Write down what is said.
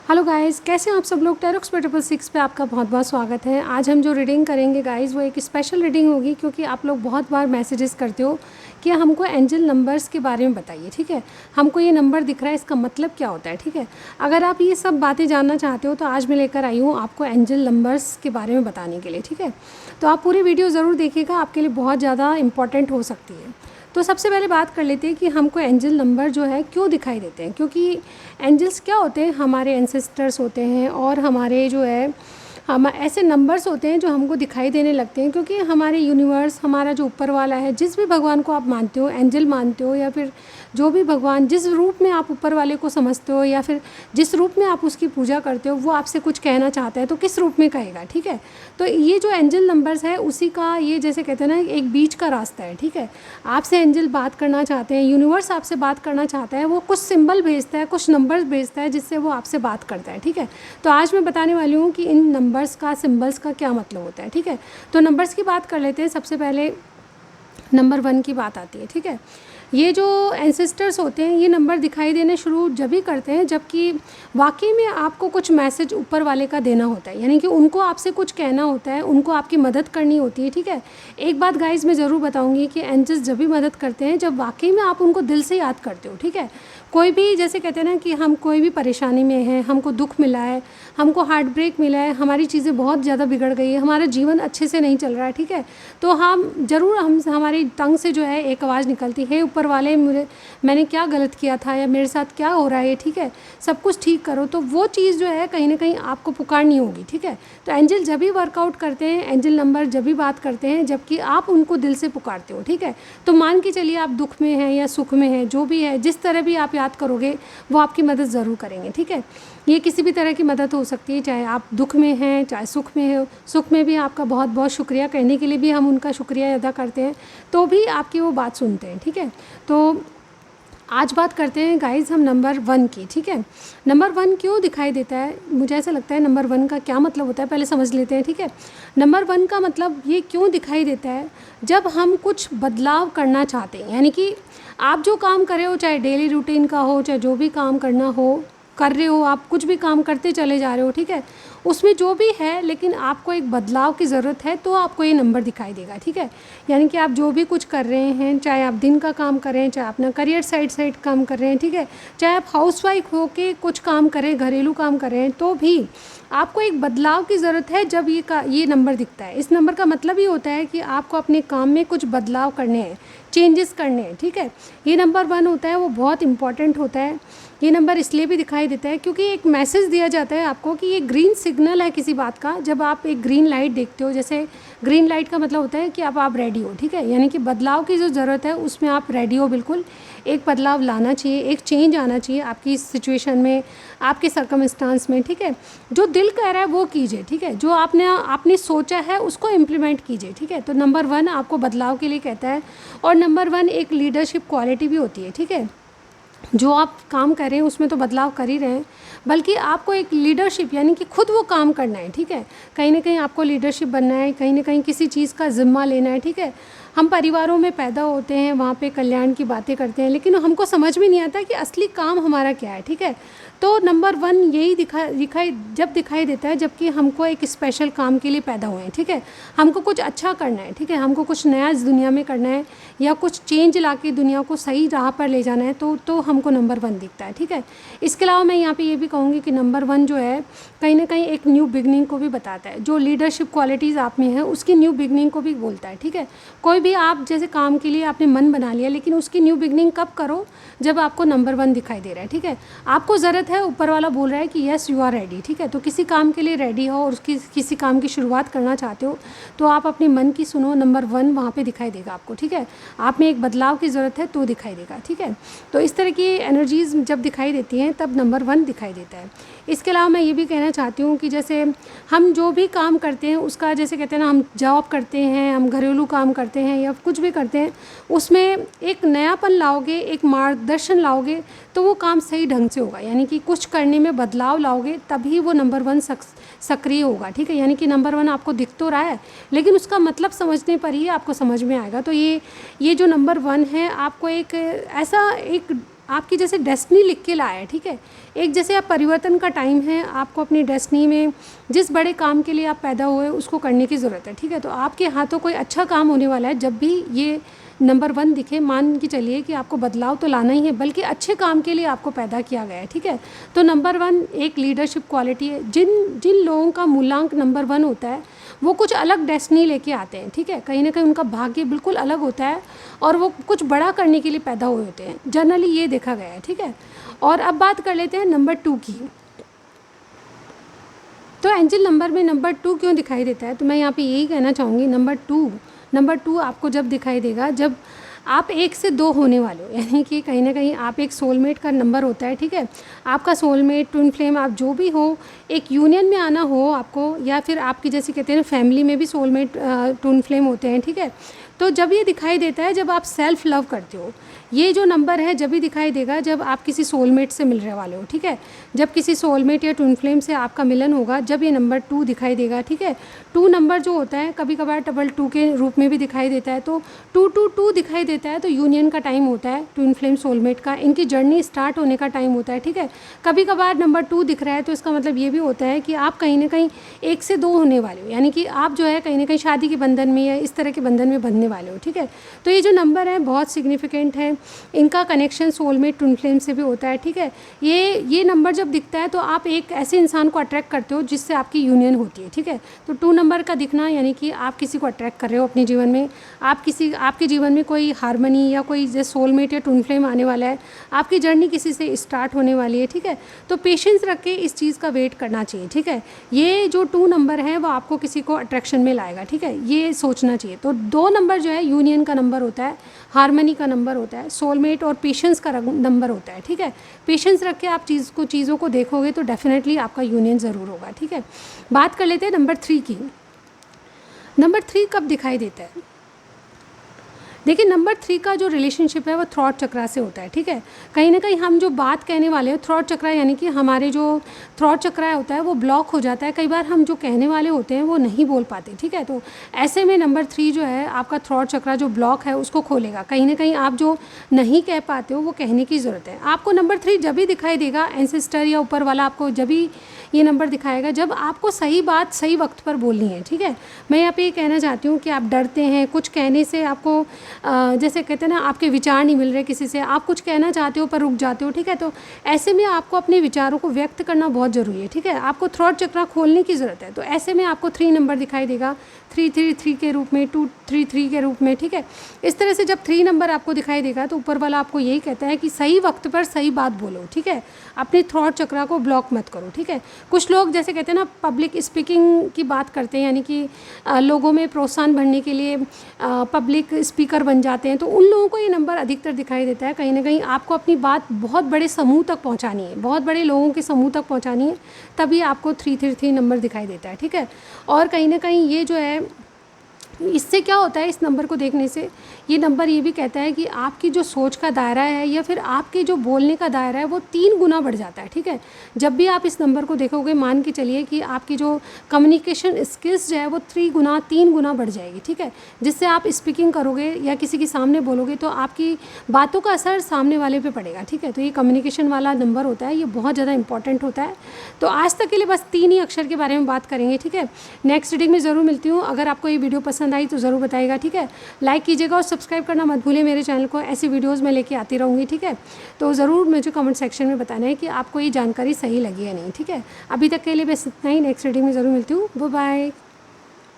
Hello guys, कैसे हैं आप सब लोग। टेरोक्स पे 666 पे आपका बहुत बहुत स्वागत है। आज हम जो रीडिंग करेंगे गाइस वो एक स्पेशल रीडिंग होगी, क्योंकि आप लोग बहुत बार मैसेजेस करते हो कि हमको एंजल नंबर्स के बारे में बताइए। ठीक है, हमको ये नंबर दिख रहा है, इसका मतलब क्या होता है। ठीक है, अगर आप ये सब बातें जानना चाहते हो तो आज मैं लेकर आई हूँ आपको एंजल नंबर्स के बारे में बताने के लिए। ठीक है, तो आप पूरी वीडियो ज़रूर देखिएगा, आपके लिए बहुत ज़्यादा इंपॉर्टेंट हो सकती है। तो सबसे पहले बात कर लेते हैं कि हमको एंजल नंबर जो है क्यों दिखाई देते हैं। क्योंकि एंजल्स क्या होते हैं, हमारे एंसेस्टर्स होते हैं और हमारे जो है हम ऐसे नंबर्स होते हैं जो हमको दिखाई देने लगते हैं। क्योंकि हमारे यूनिवर्स, हमारा जो ऊपर वाला है, जिस भी भगवान को आप मानते हो, एंजल मानते हो या फिर जो भी भगवान, जिस रूप में आप ऊपर वाले को समझते हो या फिर जिस रूप में आप उसकी पूजा करते हो, वो आपसे कुछ कहना चाहता है तो किस रूप में कहेगा। ठीक है, तो ये जो एंजल नंबर्स है उसी का, ये जैसे कहते हैं ना, एक बीच का रास्ता है। ठीक है, आपसे एंजल बात करना चाहते हैं, यूनिवर्स आपसे बात करना चाहता है, वो कुछ सिंबल भेजता है, कुछ नंबर्स भेजता है जिससे वो आपसे बात करता है। ठीक है, तो आज मैं बताने वाली हूँ कि इन नंबर्स का, सिंबल्स का क्या मतलब होता है। ठीक है, तो नंबर्स की बात कर लेते हैं। सबसे पहले नंबर 1 की बात आती है। ठीक है, ये जो एंसेस्टर्स होते हैं ये नंबर दिखाई देने शुरू जब भी करते हैं जबकि वाकई में आपको कुछ मैसेज ऊपर वाले का देना होता है, यानी कि उनको आपसे कुछ कहना होता है, उनको आपकी मदद करनी होती है। ठीक है, एक बात गाइज मैं ज़रूर बताऊंगी कि एंजल्स जब भी मदद करते हैं जब वाकई में आप उनको दिल से याद करते हो। ठीक है, कोई भी, जैसे कहते हैं ना कि हम कोई भी परेशानी में हैं, हमको दुख मिला है, हमको हार्ट ब्रेक मिला है, हमारी चीज़ें बहुत ज़्यादा बिगड़ गई है, हमारा जीवन अच्छे से नहीं चल रहा है। ठीक है, तो हम ज़रूर, हम हमारी टंग से जो है एक आवाज़ निकलती है, ऊपर वाले मैंने क्या गलत किया था या मेरे साथ क्या हो रहा है, ठीक है, सब कुछ ठीक करो। तो वो चीज़ जो है कहीं ना कहीं आपको पुकारनी होगी। ठीक है, तो एंजल जब भी वर्कआउट करते हैं, एंजल नंबर जब भी बात करते हैं जबकि आप उनको दिल से पुकारते हो। ठीक है, तो मान के चलिए आप दुख में हैं या सुख में हैं, जो भी है, जिस तरह भी आप याद करोगे वो आपकी मदद ज़रूर करेंगे। ठीक है, ये किसी भी तरह की मदद हो सकती है, चाहे आप दुख में हैं चाहे सुख में हो। सुख में भी आपका बहुत बहुत शुक्रिया कहने के लिए भी हम उनका शुक्रिया अदा करते हैं, तो भी आपकी वो बात सुनते हैं। ठीक है, तो आज बात करते हैं गाइज़ हम नंबर 1 की। ठीक है, नंबर 1 क्यों दिखाई देता है, मुझे ऐसा लगता है नंबर 1 का क्या मतलब होता है पहले समझ लेते हैं। ठीक है, नंबर 1 का मतलब ये क्यों दिखाई देता है, जब हम कुछ बदलाव करना चाहते हैं, यानी कि आप जो काम कर रहे हो, चाहे डेली रूटीन का हो, चाहे जो भी काम करना हो, कर रहे हो, आप कुछ भी काम करते चले जा रहे हो। ठीक है, उसमें जो भी है, लेकिन आपको एक बदलाव की ज़रूरत है, तो आपको ये नंबर दिखाई देगा। ठीक है, यानी कि आप जो भी कुछ कर रहे हैं, चाहे आप दिन का काम करें, चाहे अपना करियर साइड काम कर रहे हैं, ठीक है, चाहे आप हाउसवाइफ हो के कुछ काम करें, घरेलू काम करें, तो भी आपको एक बदलाव की ज़रूरत है। जब ये नंबर दिखता है, इस नंबर का मतलब ये होता है कि आपको अपने काम में कुछ बदलाव करने हैं, चेंजेस करने हैं। ठीक है, ये नंबर 1 होता है, वो बहुत इंपॉर्टेंट होता है। ये नंबर इसलिए भी दिखाई देता है क्योंकि एक मैसेज दिया जाता है आपको कि ये ग्रीन सिग्नल है किसी बात का। जब आप एक ग्रीन लाइट देखते हो, जैसे ग्रीन लाइट का मतलब होता है कि अब आप रेडी हो। ठीक है, यानी कि बदलाव की जो ज़रूरत है उसमें आप रेडी हो, बिल्कुल एक बदलाव लाना चाहिए, एक चेंज आना चाहिए आपकी सिचुएशन में, आपके सर्कमस्टांस में। ठीक है, जो दिल कह रहा है वो कीजिए। ठीक है, जो आपने सोचा है उसको इम्प्लीमेंट कीजिए। ठीक है, तो नंबर 1 आपको बदलाव के लिए कहता है, और नंबर 1 एक लीडरशिप क्वालिटी भी होती है। ठीक है, जो आप काम कर रहे हैं उसमें तो बदलाव कर ही रहे हैं, बल्कि आपको एक लीडरशिप, यानी कि खुद वो काम करना है। ठीक है, कहीं ना कहीं आपको लीडरशिप बनना है, कहीं ना कहीं किसी चीज़ का ज़िम्मा लेना है। ठीक है, हम परिवारों में पैदा होते हैं, वहाँ पे कल्याण की बातें करते हैं, लेकिन हमको समझ में नहीं आता कि असली काम हमारा क्या है। ठीक है, तो नंबर 1 यही दिखाई देता है जबकि हमको एक स्पेशल काम के लिए पैदा हुए हैं। ठीक है, हमको कुछ अच्छा करना है। ठीक है, हमको कुछ नया इस दुनिया में करना है या कुछ चेंज ला के दुनिया को सही राह पर ले जाना है, तो हमको नंबर 1 दिखता है। ठीक है, इसके अलावा मैं यहाँ पे ये भी कहूँगी कि नंबर 1 जो है कहीं ना कहीं एक न्यू बिगनिंग को भी बताता है। जो लीडरशिप क्वालिटीज़ आप में है उसकी न्यू बिगनिंग को भी बोलता है। ठीक है, कोई भी आप जैसे काम के लिए आपने मन बना लिया, लेकिन उसकी न्यू बिगनिंग कब करो, जब आपको नंबर 1 दिखाई दे रहा है। ठीक है, आपको ज़रूरत है, ऊपर वाला बोल रहा है कि यस यू आर रेडी। ठीक है, तो किसी काम के लिए रेडी हो और उसकी किसी काम की शुरुआत करना चाहते हो तो आप अपने मन की सुनो, नंबर 1 वहाँ पे दिखाई देगा आपको। ठीक है, आप में एक बदलाव की ज़रूरत है तो दिखाई देगा। ठीक है, तो इस तरह की एनर्जीज़ जब दिखाई देती हैं तब नंबर 1 दिखाई देता है। इसके अलावा मैं ये भी कहना चाहती हूँ कि जैसे हम जो भी काम करते हैं उसका, जैसे कहते हैं ना, हम जॉब करते हैं, हम घरेलू काम करते हैं या कुछ भी करते हैं, उसमें एक नयापन लाओगे, एक मार्गदर्शन लाओगे तो वो काम सही ढंग से होगा, यानी कि कुछ करने में बदलाव लाओगे तभी वो नंबर 1 सक्रिय होगा। ठीक है, यानी कि नंबर 1 आपको दिख तो रहा है लेकिन उसका मतलब समझने पर ही आपको समझ में आएगा। तो ये जो नंबर 1 है आपको एक ऐसा एक आपकी जैसे डेस्टिनी लिख के लाया है, ठीक है। एक जैसे आप परिवर्तन का टाइम है, आपको अपनी डेस्टिनी में जिस बड़े काम के लिए आप पैदा हुए उसको करने की ज़रूरत है, ठीक है। तो आपके हाथों कोई अच्छा काम होने वाला है। जब भी ये नंबर 1 दिखे, मान के चलिए कि आपको बदलाव तो लाना ही है, बल्कि अच्छे काम के लिए आपको पैदा किया गया है, ठीक है। तो नंबर 1 एक लीडरशिप क्वालिटी है। जिन जिन लोगों का मूलांक नंबर 1 होता है वो कुछ अलग डेस्टिनी लेके आते हैं, ठीक है। कहीं ना कहीं उनका भाग्य बिल्कुल अलग होता है और वो कुछ बड़ा करने के लिए पैदा हुए होते हैं, जनरली ये देखा गया है, ठीक है। और अब बात कर लेते हैं नंबर 2 की। तो एंजल नंबर में नंबर 2 क्यों दिखाई देता है, तो मैं यहाँ पे यही कहना चाहूँगी। नंबर टू आपको जब दिखाई देगा जब आप 1 से 2 होने वाले हो, यानी कि कहीं ना कहीं आप एक सोलमेट का नंबर होता है, ठीक है। आपका सोलमेट, ट्विन फ्लेम, आप जो भी हो, एक यूनियन में आना हो आपको, या फिर आपकी जैसे कहते हैं ना फैमिली में भी सोलमेट ट्विन फ्लेम होते हैं, ठीक है। तो जब ये दिखाई देता है जब आप सेल्फ लव करते हो, ये जो नंबर है जब भी दिखाई देगा जब आप किसी सोलमेट से मिलने वाले हो, ठीक है। जब किसी सोलमेट या ट्विन फ्लेम से आपका मिलन होगा, जब ये नंबर 2 दिखाई देगा, ठीक है। 2 नंबर जो होता है कभी कभार 222 के रूप में भी दिखाई देता है, तो 222 दिखाई देता है तो यूनियन का टाइम होता है, ट्विन फ्लेम सोलमेट का, इनकी जर्नी स्टार्ट होने का टाइम होता है, ठीक है। कभी कभार नंबर 2 दिख रहा है तो इसका मतलब ये भी होता है कि आप कहीं ना कहीं 1 से 2 होने वाले हो, यानी कि आप जो है कहीं ना कहीं शादी के बंधन में या इस तरह के बंधन में बंधने वाले हो, ठीक है। तो ये जो नंबर है बहुत सिग्निफिकेंट है, इनका कनेक्शन सोलमेट ट्विन फ्लेम से भी होता है, ठीक है। ये नंबर जब दिखता है तो आप एक ऐसे इंसान को अट्रैक्ट करते हो जिससे आपकी यूनियन होती है, ठीक है। तो 2 नंबर का दिखना यानी कि आप किसी को अट्रैक्ट कर रहे हो अपने जीवन में, आपके जीवन में कोई हारमनी या कोई जैसे सोलमेट या ट्विन फ्लेम आने वाला है, आपकी जर्नी किसी से स्टार्ट होने वाली है, ठीक है। तो पेशेंस रख के इस चीज़ का वेट करना चाहिए, ठीक है। ये जो 2 नंबर है वो आपको किसी को अट्रैक्शन में लाएगा, ठीक है, ये सोचना चाहिए। तो 2 नंबर जो है यूनियन का नंबर होता है, हारमनी का नंबर होता है, सोलमेट और पेशेंस का नंबर होता है, ठीक है। पेशेंस रख के आप चीज़ों को देखोगे तो डेफिनेटली आपका यूनियन ज़रूर होगा, ठीक है। बात कर लेते हैं नंबर 3 की। नंबर 3 कब दिखाई देता है? देखिए नंबर 3 का जो रिलेशनशिप है वो थ्रॉट चक्रा से होता है, ठीक है। कहीं ना कहीं हम जो बात कहने वाले हैं, थ्रॉट चक्रा यानी कि हमारे जो थ्रॉट चक्रा होता है वो ब्लॉक हो जाता है, कई बार हम जो कहने वाले होते हैं वो नहीं बोल पाते, ठीक है। तो ऐसे में नंबर 3 जो है आपका थ्रॉट चक्रा जो ब्लॉक है उसको खोलेगा। कहीं ना कहीं आप जो नहीं कह पाते हो वो कहने की ज़रूरत है आपको। नंबर 3 जब भी दिखाई देगा, एंसेस्टर या ऊपर वाला आपको जब भी ये नंबर दिखाएगा जब आपको सही बात सही वक्त पर बोलनी है, ठीक है। मैं यहाँ पे ये कहना चाहती हूँ कि आप डरते हैं कुछ कहने से, आपको जैसे कहते हैं ना आपके विचार नहीं मिल रहे किसी से, आप कुछ कहना चाहते हो पर रुक जाते हो, ठीक है। तो ऐसे में आपको अपने विचारों को व्यक्त करना बहुत ज़रूरी है, ठीक है। आपको थ्रॉट चक्रा खोलने की ज़रूरत है। तो ऐसे में आपको 3 नंबर दिखाई देगा, 333 के रूप में, 233 के रूप में, ठीक है। इस तरह से जब 3 नंबर आपको दिखाई देगा तो ऊपर वाला आपको यही कहता है कि सही वक्त पर सही बात बोलो, ठीक है। अपने थ्रॉट चक्रा को ब्लॉक मत करो, ठीक है। कुछ लोग जैसे कहते हैं ना पब्लिक स्पीकिंग की बात करते हैं, यानी कि लोगों में प्रोत्साहन बढ़ने के लिए पब्लिक स्पीकर बन जाते हैं, तो उन लोगों को ये नंबर अधिकतर दिखाई देता है। कहीं ना कहीं आपको अपनी बात बहुत बड़े समूह तक पहुंचानी है, बहुत बड़े लोगों के समूह तक पहुंचानी है, तभी आपको 333 नंबर दिखाई देता है, ठीक है। और कहीं ना कहीं ये जो है इससे क्या होता है, इस नंबर को देखने से ये नंबर ये भी कहता है कि आपकी जो सोच का दायरा है या फिर आपके जो बोलने का दायरा है वो 3 गुना बढ़ जाता है, ठीक है। जब भी आप इस नंबर को देखोगे मान के चलिए कि आपकी जो कम्युनिकेशन स्किल्स जो है वो 3 गुना बढ़ जाएगी, ठीक है। जिससे आप स्पीकिंग करोगे या किसी के सामने बोलोगे तो आपकी बातों का असर सामने वाले पे पड़ेगा, ठीक है। तो ये कम्युनिकेशन वाला नंबर होता है, ये बहुत ज़्यादा इंपॉर्टेंट होता है। तो आज तक के लिए बस 3 ही अक्षर के बारे में बात करेंगे, ठीक है। नेक्स्ट रीडिंग में ज़रूर मिलती हूँ। अगर आपको ये वीडियो पसंद आई तो ज़रूर बताइएगा, ठीक है। लाइक कीजिएगा और सब्सक्राइब करना मत भूलिए मेरे चैनल को, ऐसी वीडियोस मैं लेके आती रहूँगी, ठीक है। तो ज़रूर मुझे कमेंट सेक्शन में बताना है कि आपको ये जानकारी सही लगी है नहीं, ठीक है। अभी तक के लिए बस इतना ही। नेक्स्ट रीडिंग में ज़रूर मिलती हूँ। Bye bye.